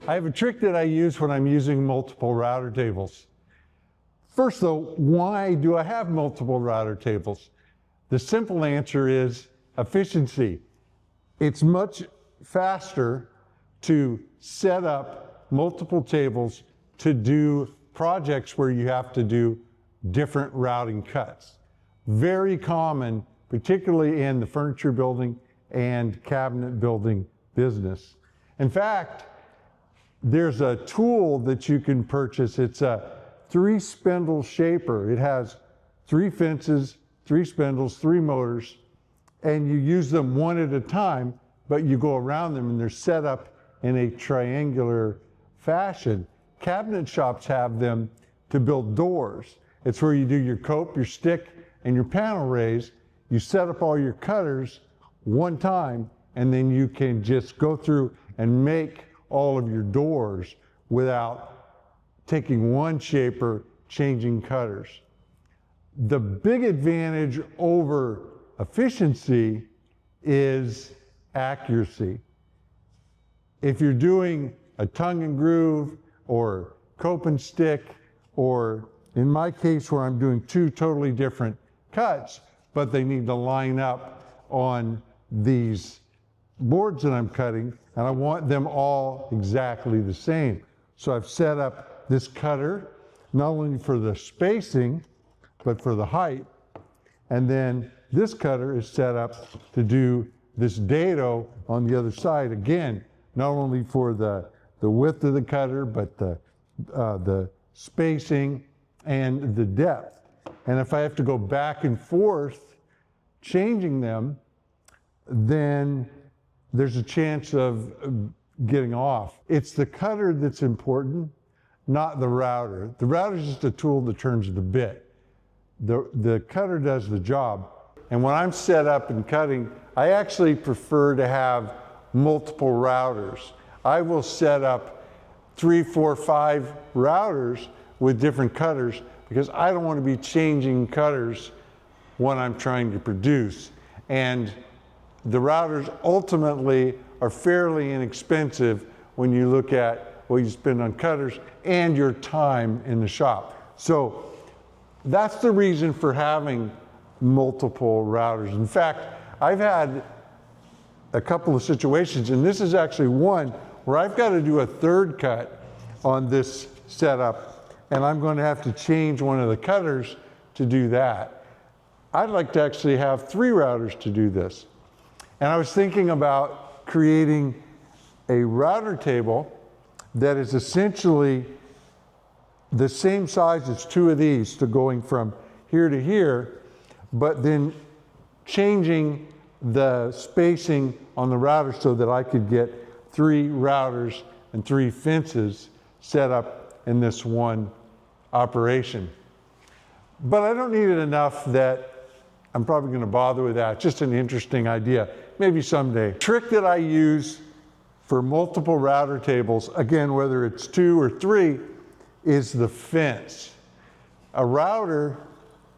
I have a trick that I use when I'm using multiple router tables. First though, why do I have multiple router tables? The simple answer is efficiency. It's much faster to set up multiple tables to do projects where you have to do different routing cuts. Very common, particularly in the furniture building and cabinet building business. In fact, there's a tool that you can purchase. It's a 3-spindle shaper. It has 3 fences, 3 spindles, 3 motors, and you use them one at a time, but you go around them and they're set up in a triangular fashion. Cabinet shops have them to build doors. It's where you do your cope, your stick, and your panel raise. You set up all your cutters one time, and then you can just go through and make all of your doors without taking one shaper, changing cutters. The big advantage over efficiency is accuracy. If you're doing a tongue and groove or cope and stick, or in my case where I'm doing 2 totally different cuts, but they need to line up on these boards that I'm cutting, and I want them all exactly the same. So I've set up this cutter, not only for the spacing, but for the height. And then this cutter is set up to do this dado on the other side. Again, not only for the width of the cutter, but the spacing and the depth. And if I have to go back and forth changing them, then there's a chance of getting off. It's the cutter that's important, not the router. The router is just a tool that turns the bit. The cutter does the job. And when I'm set up and cutting, I actually prefer to have multiple routers. I will set up 3, 4, 5 routers with different cutters because I don't want to be changing cutters when I'm trying to produce. And the routers ultimately are fairly inexpensive when you look at what you spend on cutters and your time in the shop. So that's the reason for having multiple routers. In fact, I've had a couple of situations, and this is actually one where I've got to do a 3rd cut on this setup, and I'm going to have to change one of the cutters to do that. I'd like to actually have 3 routers to do this. And I was thinking about creating a router table that is essentially the same size as 2 of these, to going from here to here, but then changing the spacing on the router so that I could get 3 routers and 3 fences set up in this one operation. But I don't need it enough that I'm probably going to bother with that. Just an interesting idea. Maybe someday. Trick that I use for multiple router tables, again, whether it's 2 or 3, is the fence. A router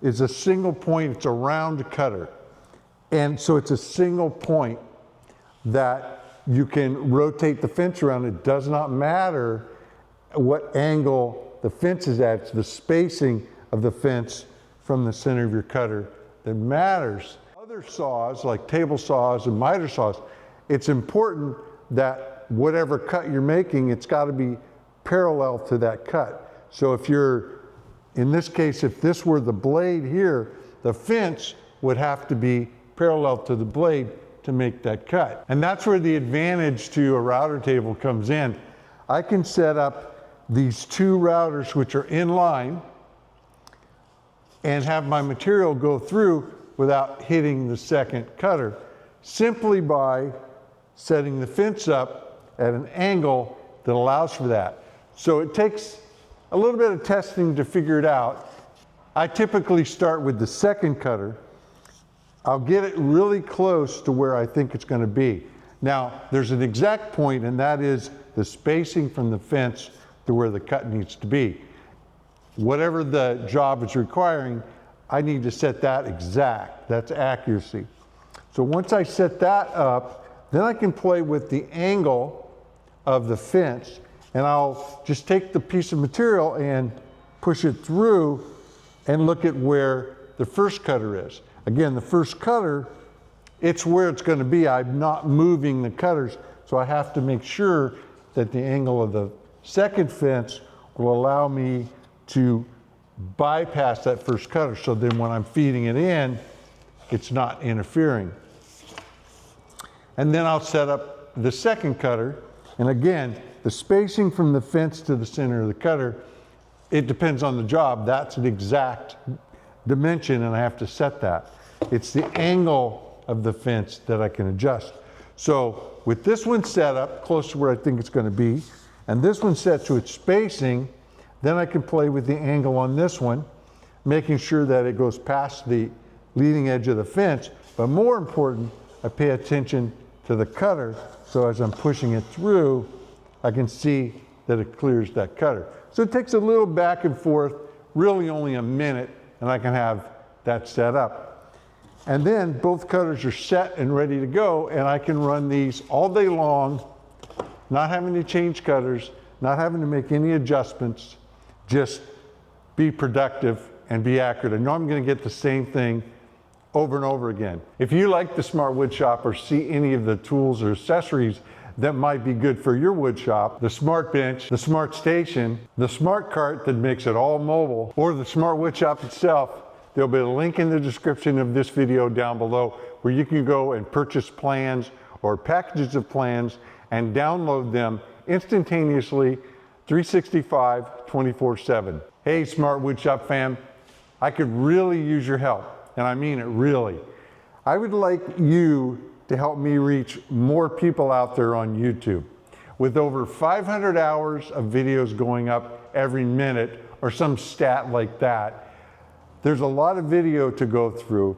is a single point, it's a round cutter. And so it's a single point that you can rotate the fence around. It does not matter what angle the fence is at. It's the spacing of the fence from the center of your cutter that matters. Other saws, like table saws and miter saws, it's important that whatever cut you're making, it's got to be parallel to that cut. So if you're, in this case, if this were the blade here, the fence would have to be parallel to the blade to make that cut. And that's where the advantage to a router table comes in. I can set up these 2 routers which are in line and have my material go through without hitting the second cutter, simply by setting the fence up at an angle that allows for that. So it takes a little bit of testing to figure it out. I typically start with the second cutter, I'll get it really close to where I think it's going to be. Now, there's an exact point, and that is the spacing from the fence to where the cut needs to be. Whatever the job is requiring, I need to set that exact. That's accuracy. So once I set that up, then I can play with the angle of the fence, and I'll just take the piece of material and push it through and look at where the first cutter is. Again, the first cutter, it's where it's going to be. I'm not moving the cutters, so I have to make sure that the angle of the second fence will allow me to bypass that first cutter, so then when I'm feeding it in, it's not interfering. And then I'll set up the second cutter, and again, the spacing from the fence to the center of the cutter, it depends on the job. That's an exact dimension, and I have to set that. It's the angle of the fence that I can adjust. So with this one set up close to where I think it's going to be, and this one set to its spacing, then I can play with the angle on this one, making sure that it goes past the leading edge of the fence. But more important, I pay attention to the cutter, so as I'm pushing it through, I can see that it clears that cutter. So it takes a little back and forth, really only a minute, and I can have that set up. And then both cutters are set and ready to go, and I can run these all day long, not having to change cutters, not having to make any adjustments, just be productive and be accurate. I know I'm going to get the same thing over and over again. If you like the Smart Wood Shop or see any of the tools or accessories that might be good for your wood shop, the Smart Bench, the Smart Station, the Smart Cart that makes it all mobile, or the Smart Wood Shop itself, there'll be a link in the description of this video down below where you can go and purchase plans or packages of plans and download them instantaneously, 365, 24/7. Hey, Smart Wood Shop fam, I could really use your help, and I mean it really. I would like you to help me reach more people out there on YouTube. With over 500 hours of videos going up every minute, or some stat like that, there's a lot of video to go through,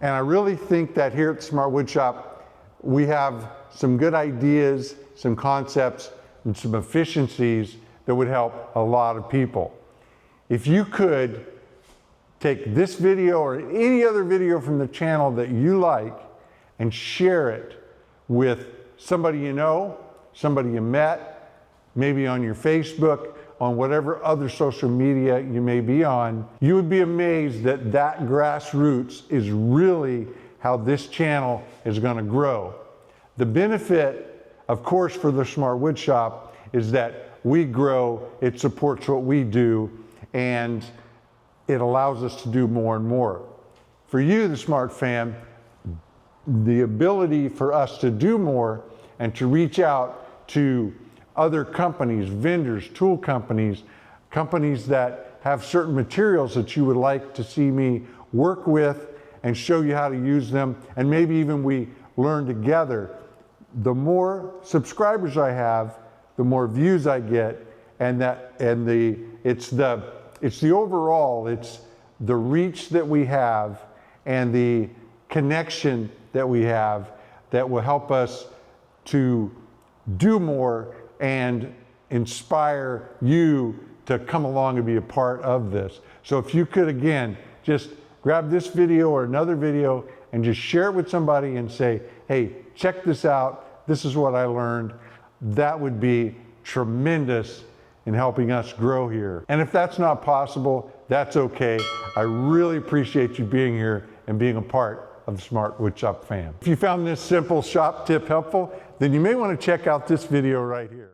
and I really think that here at Smart Wood Shop, we have some good ideas, some concepts, and some efficiencies that would help a lot of people. If you could take this video or any other video from the channel that you like and share it with somebody you know, somebody you met, maybe on your Facebook, on whatever other social media you may be on, you would be amazed that that grassroots is really how this channel is going to grow. The benefit, of course, for the Smart Wood Shop is that we grow, it supports what we do, and it allows us to do more and more. For you, the Smart Fam, the ability for us to do more and to reach out to other companies, vendors, tool companies, companies that have certain materials that you would like to see me work with and show you how to use them, and maybe even we learn together. The more subscribers I have, the more views I get, and it's the overall, it's the reach that we have and the connection that we have that will help us to do more and inspire you to come along and be a part of this. So if you could, again, just grab this video or another video and just share it with somebody and say, hey, check this out, this is what I learned, that would be tremendous in helping us grow here. And if that's not possible, that's okay. I really appreciate you being here and being a part of the Smart Wood Shop fam. If you found this simple shop tip helpful, then you may want to check out this video right here.